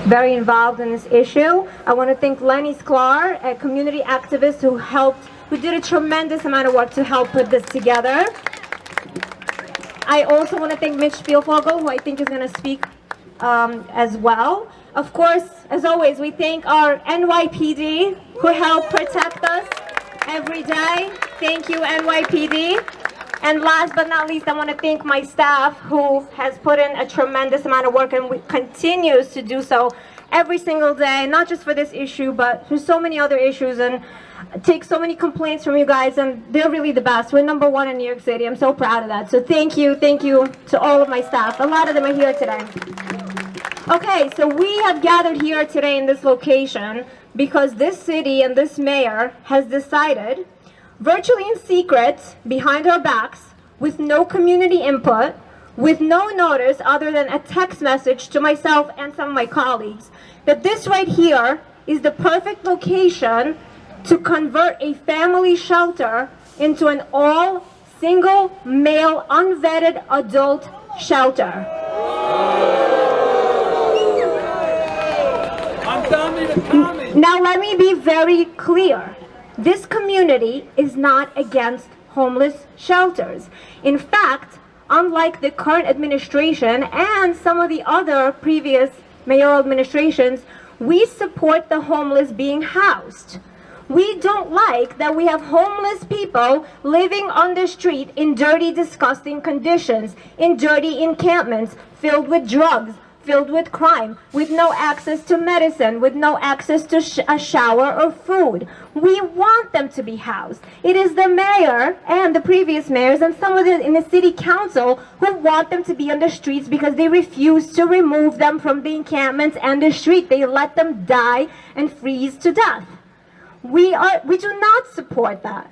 very involved in this issue. I want to thank Lenny Sklar, a community activist who did a tremendous amount of work to help put this together. I also want to thank Mitch Spielvogel, who I think is going to speak as well. Of course, as always, we thank our NYPD, who help protect us every day. Thank you, NYPD. And last but not least, I want to thank my staff, who has put in a tremendous amount of work and continues to do so every single day, not just for this issue, but for so many other issues, and take so many complaints from you guys, and they're really the best. We're #1 in New York City. I'm so proud of that. So thank you to all of my staff. A lot of them are here today. Okay, so we have gathered here today in this location because this city and this mayor has decided, virtually in secret, behind our backs, with no community input, with no notice other than a text message to myself and some of my colleagues, that this right here is the perfect location to convert a family shelter into an all single male unvetted adult shelter. Now let me be very clear. This community is not against homeless shelters. In fact, unlike the current administration and some of the other previous mayoral administrations, we support the homeless being housed. We don't like that we have homeless people living on the street in dirty, disgusting conditions, in dirty encampments, filled with drugs, filled with crime, with no access to medicine, with no access to a shower or food. We want them to be housed. It is the mayor and the previous mayors and some of in the city council who want them to be on the streets because they refuse to remove them from the encampments and the street. They let them die and freeze to death. We do not support that.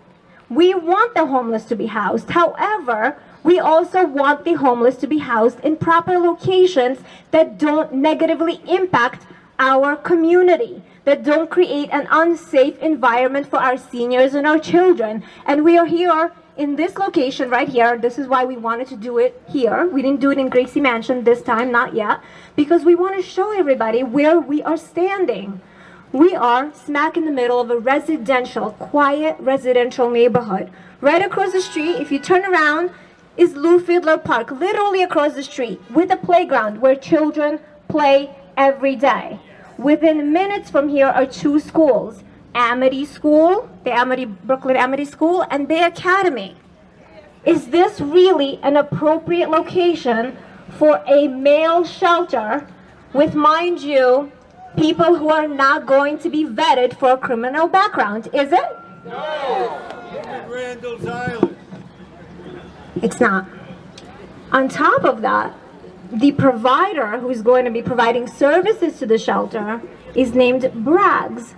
We want the homeless to be housed. However, we also want the homeless to be housed in proper locations that don't negatively impact our community, that don't create an unsafe environment for our seniors and our children. And we are here in this location right here. This is why we wanted to do it here. We didn't do it in Gracie Mansion this time, not yet, because we want to show everybody where we are standing. We are smack in the middle of a residential, quiet residential neighborhood. Right across the street, if you turn around, is Lou Fiedler Park, literally across the street, with a playground where children play every day. Within minutes from here are 2 schools, Amity School, the Brooklyn Amity School, and Bay Academy. Is this really an appropriate location for a male shelter with, mind you, people who are not going to be vetted for a criminal background? Is it? No! Randall's Island. It's not. On top of that, the provider who's going to be providing services to the shelter is named Braggs.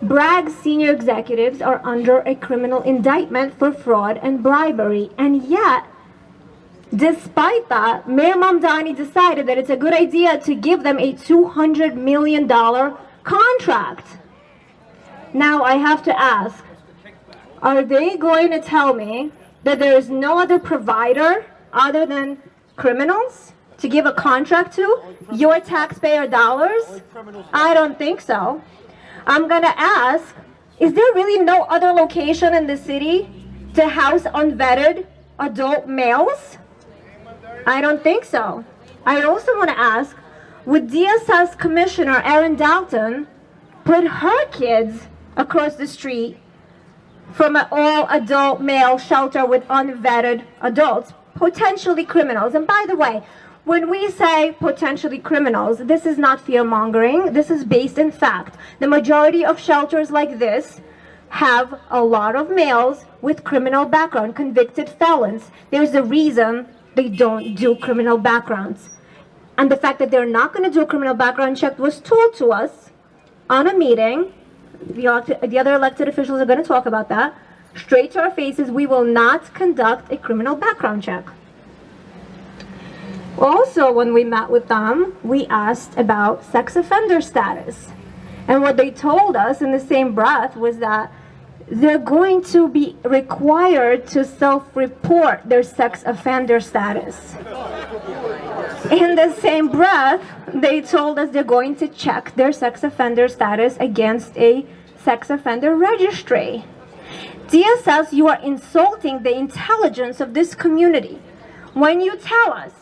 Braggs senior executives are under a criminal indictment for fraud and bribery, and yet, despite that, Mayor Mamdani decided that it's a good idea to give them a $200 million contract. Now I have to ask, are they going to tell me that there is no other provider other than criminals to give a contract to? Your taxpayer dollars? I don't think so. I'm going to ask, is there really no other location in the city to house unvetted adult males? I don't think so. I also want to ask, would DSS Commissioner Erin Dalton put her kids across the street from an all-adult male shelter with unvetted adults, potentially criminals? And by the way, when we say potentially criminals, this is not fear-mongering. This is based in fact. The majority of shelters like this have a lot of males with criminal background, convicted felons. There's a reason they don't do criminal backgrounds. And the fact that they're not going to do a criminal background check was told to us on a meeting. The other elected officials are going to talk about that. Straight to our faces, we will not conduct a criminal background check. Also, when we met with them, we asked about sex offender status. And what they told us in the same breath was that they're going to be required to self-report their sex offender status. in the same breath, they told us they're going to check their sex offender status against a sex offender registry. DSS, you are insulting the intelligence of this community when you tell us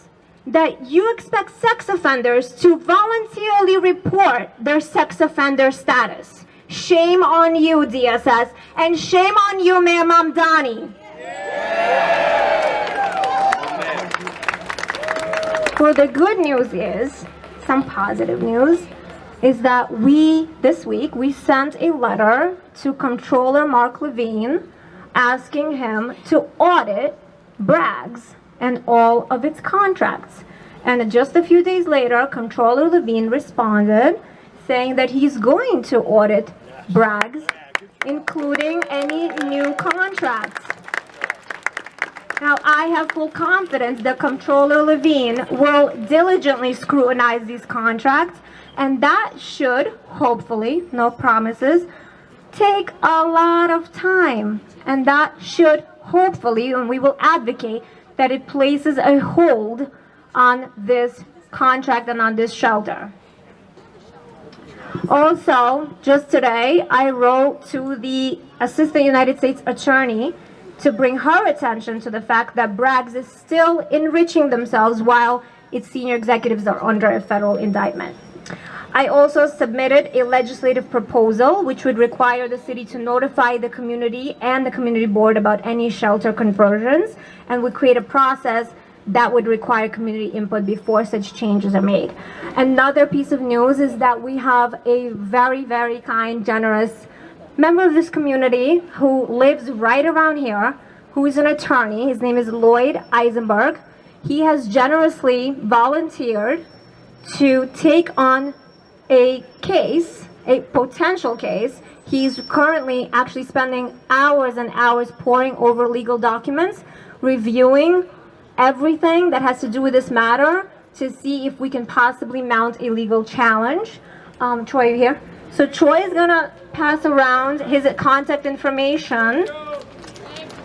that you expect sex offenders to voluntarily report their sex offender status. Shame on you, DSS, and shame on you, Mayor Mamdani. Well, the good news is, some positive news, is that this week, we sent a letter to Comptroller Mark Levine asking him to audit Bragg's and all of its contracts. And just a few days later, Comptroller Levine responded saying that he's going to audit Bragg's, including any new contracts. Now, I have full confidence that Comptroller Levine will diligently scrutinize these contracts, and that should, hopefully, no promises, take a lot of time. And that should, hopefully, and we will advocate that it places a hold on this contract and on this shelter. Also, just today, I wrote to the Assistant United States Attorney to bring her attention to the fact that Bragg's is still enriching themselves while its senior executives are under a federal indictment. I also submitted a legislative proposal which would require the city to notify the community and the community board about any shelter conversions, and would create a process that would require community input before such changes are made. Another piece of news is that we have a very, very kind, generous member of this community who lives right around here, who is an attorney. His name is Lloyd Eisenberg. He has generously volunteered to take on a case, a potential case. He's currently actually spending hours and hours poring over legal documents, reviewing everything that has to do with this matter to see if we can possibly mount a legal challenge. Troy, you here? So Troy is gonna pass around his contact information.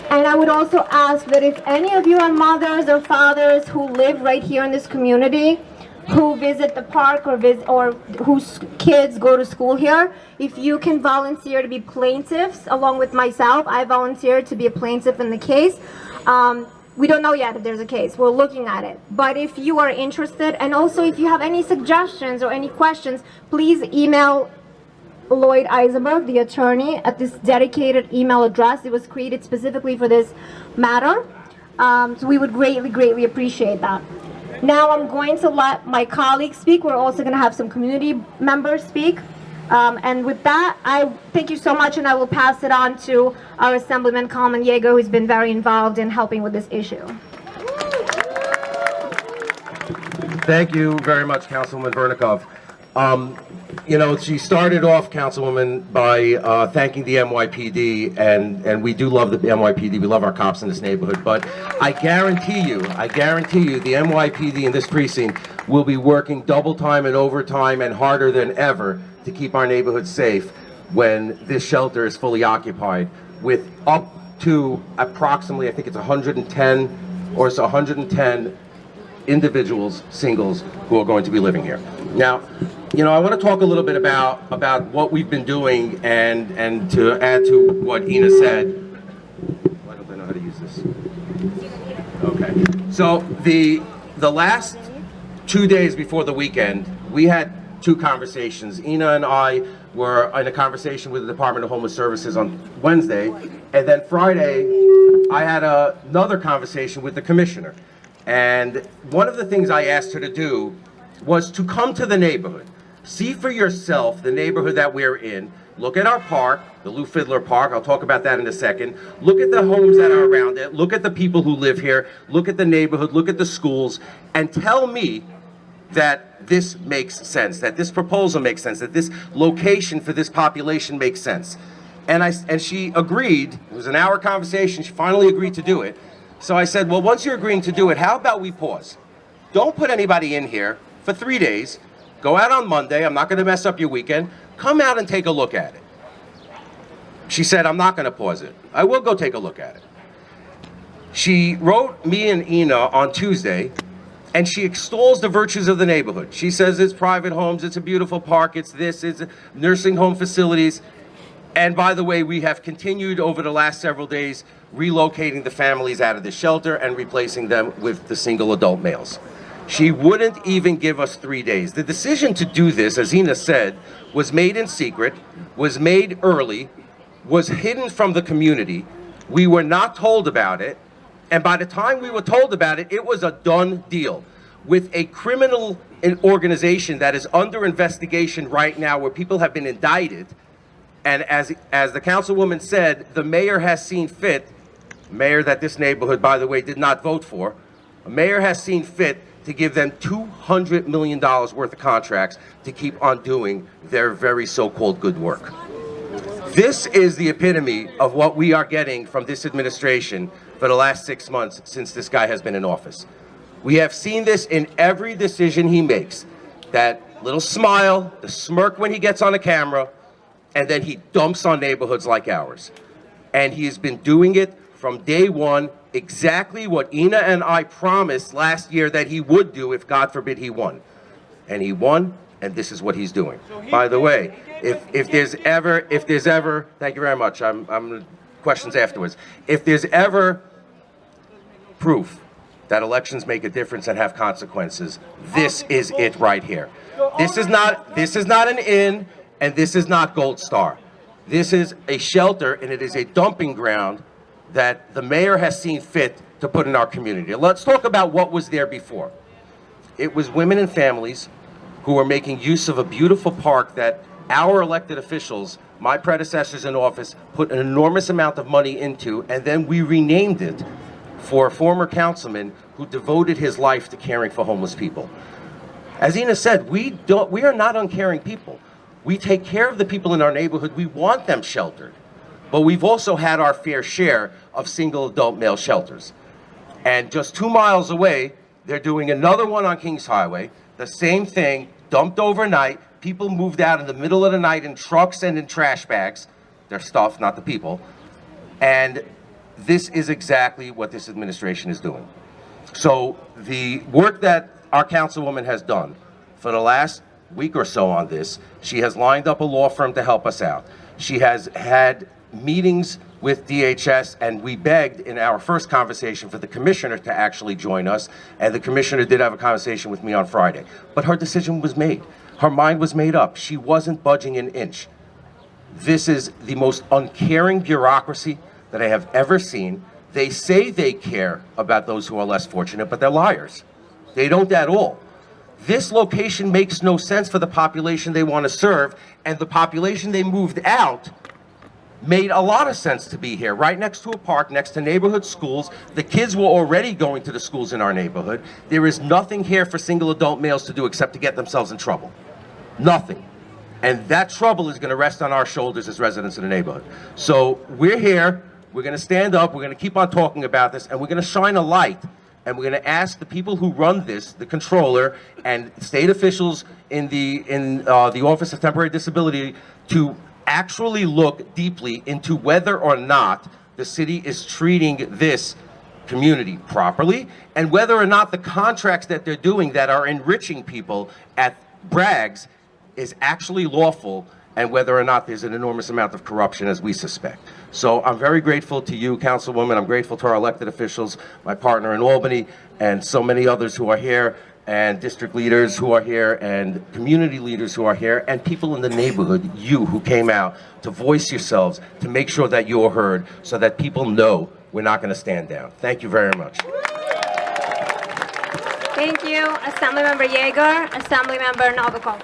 And I would also ask that if any of you are mothers or fathers who live right here in this community, who visit the park or whose kids go to school here, if you can volunteer to be plaintiffs along with myself. I volunteered to be a plaintiff in the case. We don't know yet if there's a case. We're looking at it. But if you are interested, and also if you have any suggestions or any questions, please email Lloyd Eisenberg, the attorney, at this dedicated email address. It was created specifically for this matter. So we would greatly, greatly appreciate that. Now I'm going to let my colleagues speak. We're also going to have some community members speak. And with that, I thank you so much, and I will pass it on to our Assemblyman Kalman Yeager, who's been very involved in helping with this issue. Thank you very much, Councilwoman Vernikov. You know, she started off, Councilwoman, by thanking the NYPD, and we do love the NYPD. We love our cops in this neighborhood. But I guarantee you, the NYPD in this precinct will be working double time and overtime and harder than ever to keep our neighborhood safe when this shelter is fully occupied, with up to approximately, I think it's 110 or so 110 individuals, singles, who are going to be living here. Now, you know, I want to talk a little bit about what we've been doing, and to add to what Ina said. Why don't I know how to use this? Okay. So the last 2 days before the weekend, we had two conversations. Ina and I were in a conversation with the Department of Homeless Services on Wednesday, and then Friday, I had another conversation with the commissioner. And one of the things I asked her to do was to come to the neighborhood. See for yourself the neighborhood that we're in. Look at our park, the Lou Fiddler Park. I'll talk about that in a second. Look at the homes that are around it. Look at the people who live here. Look at the neighborhood. Look at the schools. And tell me that this makes sense, that this proposal makes sense, that this location for this population makes sense. And she agreed. It was an hour conversation. She finally agreed to do it. So I said, well, once you're agreeing to do it, how about we pause? Don't put anybody in here for 3 days. Go out on Monday. I'm not going to mess up your weekend. Come out and take a look at it. She said, I'm not going to pause it. I will go take a look at it. She wrote me and Ina on Tuesday And she extols the virtues of the neighborhood. She says it's private homes, it's a beautiful park, it's this, it's nursing home facilities. And by the way, we have continued over the last several days relocating the families out of the shelter and replacing them with the single adult males. She wouldn't even give us 3 days. The decision to do this, as Ina said, was made in secret, was made early, was hidden from the community. We were not told about it. And by the time we were told about it, it was a done deal with a criminal organization that is under investigation right now, where people have been indicted. And as the councilwoman said, the mayor has seen fit, mayor that this neighborhood, by the way, did not vote for, a mayor has seen fit to give them $200 million worth of contracts to keep on doing their very so-called good work. This is the epitome of what we are getting from this administration for the last 6 months since this guy has been in office. We have seen this in every decision he makes. That little smile, the smirk when he gets on the camera, and then he dumps on neighborhoods like ours. And he has been doing it from day one, exactly what Ina and I promised last year that he would do if, God forbid, he won. And he won, and this is what he's doing. By the way, if there's ever, thank you very much, I'm questions afterwards. If there's ever proof that elections make a difference and have consequences, this is it right here. This is not an inn, and this is not Gold Star. This is a shelter, and it is a dumping ground that the mayor has seen fit to put in our community. Let's talk about what was there before. It was women and families who were making use of a beautiful park that our elected officials, my predecessors in office, put an enormous amount of money into, and then we renamed it for a former councilman who devoted his life to caring for homeless people. As Ina said, we are not uncaring people. We take care of the people in our neighborhood. We want them sheltered. But we've also had our fair share of single adult male shelters. And just 2 miles away, they're doing another one on Kings Highway. The same thing, dumped overnight. People moved out in the middle of the night in trucks and in trash bags. Their stuff, not the people. And this is exactly what this administration is doing. So the work that our councilwoman has done for the last week or so on this, she has lined up a law firm to help us out. She has had meetings with DHS, and we begged in our first conversation for the commissioner to actually join us, and the commissioner did have a conversation with me on Friday. But her decision was made. Her mind was made up. She wasn't budging an inch. This is the most uncaring bureaucracy that I have ever seen. They say they care about those who are less fortunate, but they're liars. They don't at all. This location makes no sense for the population they want to serve, and the population they moved out made a lot of sense to be here, right next to a park, next to neighborhood schools. The kids were already going to the schools in our neighborhood. There is nothing here for single adult males to do except to get themselves in trouble. Nothing. And that trouble is going to rest on our shoulders as residents of the neighborhood. So we're here, we're going to stand up, we're going to keep on talking about this, and we're going to shine a light, and we're going to ask the people who run this, the controller and state officials in the Office of Temporary Disability, to actually look deeply into whether or not the city is treating this community properly, and whether or not the contracts that they're doing that are enriching people at Bragg's is actually lawful, and whether or not there's an enormous amount of corruption, as we suspect. So I'm very grateful to you, Councilwoman. I'm grateful to our elected officials, my partner in Albany, and so many others who are here, and district leaders who are here, and community leaders who are here, and people in the neighborhood, you who came out to voice yourselves, to make sure that you're heard, so that people know we're not going to stand down. Thank you very much. Thank you, Assemblymember Yeager, Assemblymember Novikov.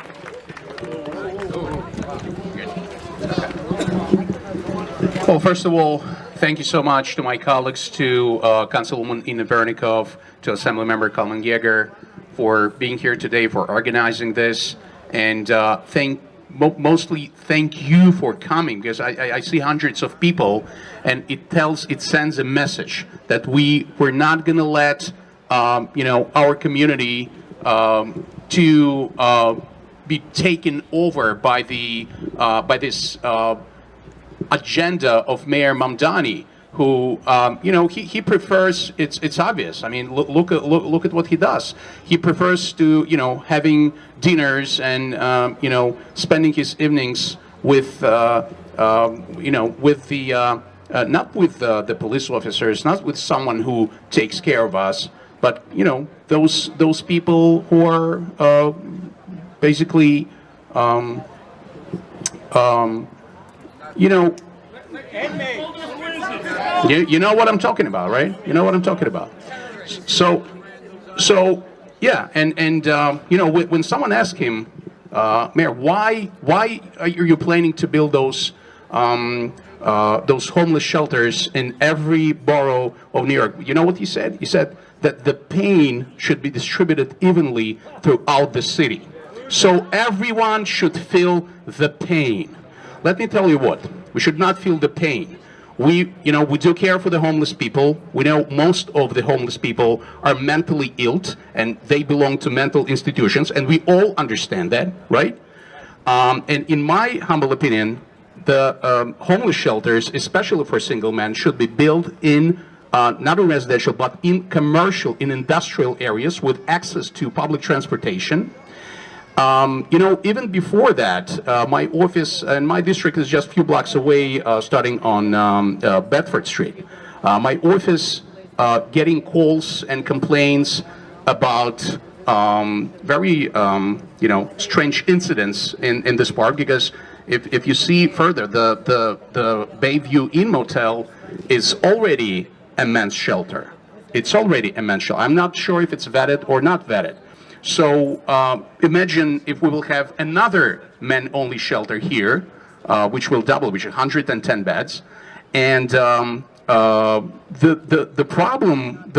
Well, first of all, thank you so much to my colleagues, to Councilwoman Ina Vernikov, to Assemblymember Kalman Yeager, for being here today, for organizing this, and mostly thank you for coming, because I see hundreds of people, and it sends a message that we're not going to let our community to be taken over by this agenda of Mayor Mamdani, who, you know, he prefers, it's obvious. I mean, look at what he does. He prefers to, you know, having dinners and, you know, spending his evenings with, you know, with the, not with the police officers, not with someone who takes care of us, but, you know, those people who are basically, you know, you know what I'm talking about, right? You know what I'm talking about. So yeah, and you know, when someone asks him, Mayor, why are you planning to build those homeless shelters in every borough of New York? You know what he said? He said that the pain should be distributed evenly throughout the city. So everyone should feel the pain. Let me tell you what, we should not feel the pain. We do care for the homeless people. We know most of the homeless people are mentally ill and they belong to mental institutions, and we all understand that, right? And in my humble opinion, the homeless shelters, especially for single men, should be built in not in residential, but in commercial, in industrial areas with access to public transportation. You know, even before that, my office and my district is just a few blocks away, starting on Bedford Street. My office getting calls and complaints about very, you know, strange incidents in this park, because if you see further, the Bayview Inn Motel is already a men's shelter. It's already a men's shelter. I'm not sure if it's vetted or not vetted. So imagine if we will have another men-only shelter here, which will double, which is 110 beds, and the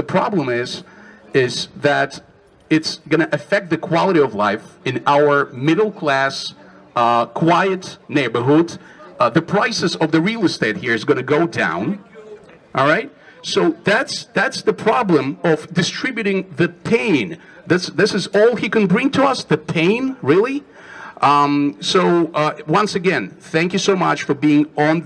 problem is that it's going to affect the quality of life in our middle-class, quiet neighborhood. The prices of the real estate here is going to go down. All right. So that's the problem of distributing the pain. This is all he can bring to us, the pain, really. Once again, thank you so much for being on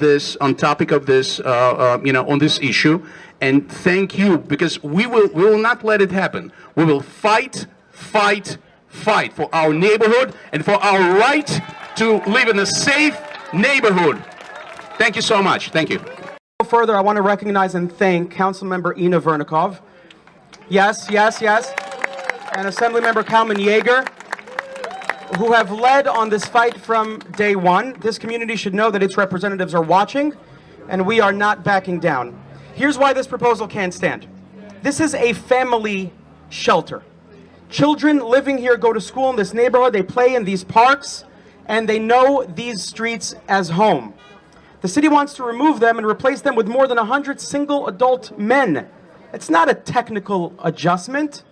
topic of this, you know, on this issue, and thank you, because we will not let it happen. We will fight for our neighborhood and for our right to live in a safe neighborhood. Thank you so much. Thank you. Further, I want to recognize and thank Councilmember Ina Vernikov. Yes. And Assemblymember Kalman Yeager, who have led on this fight from day one. This community should know that its representatives are watching, and we are not backing down. Here's why this proposal can't stand. This is a family shelter. Children living here go to school in this neighborhood, they play in these parks, and they know these streets as home. The city wants to remove them and replace them with more than 100 single adult men. It's not a technical adjustment.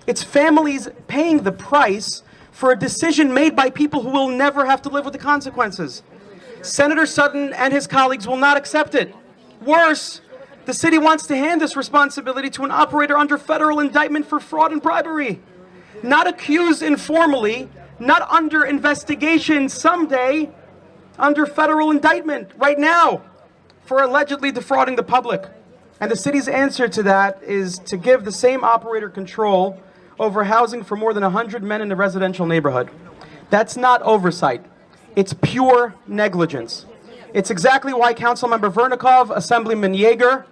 It's families paying the price for a decision made by people who will never have to live with the consequences. Senator Sutton and his colleagues will not accept it. Worse, the city wants to hand this responsibility to an operator under federal indictment for fraud and bribery. Not accused informally, not under investigation someday, under federal indictment right now for allegedly defrauding the public. And the city's answer to that is to give the same operator control over housing for more than 100 men in a residential neighborhood. That's not oversight. It's pure negligence. It's exactly why Councilmember Vernikov, Assemblyman Yeager,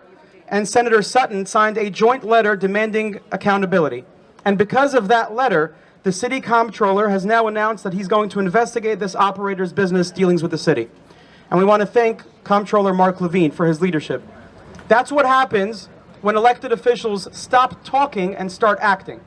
and Senator Sutton signed a joint letter demanding accountability. And because of that letter, the city comptroller has now announced that he's going to investigate this operator's business dealings with the city. And we want to thank Comptroller Mark Levine for his leadership. That's what happens when elected officials stop talking and start acting.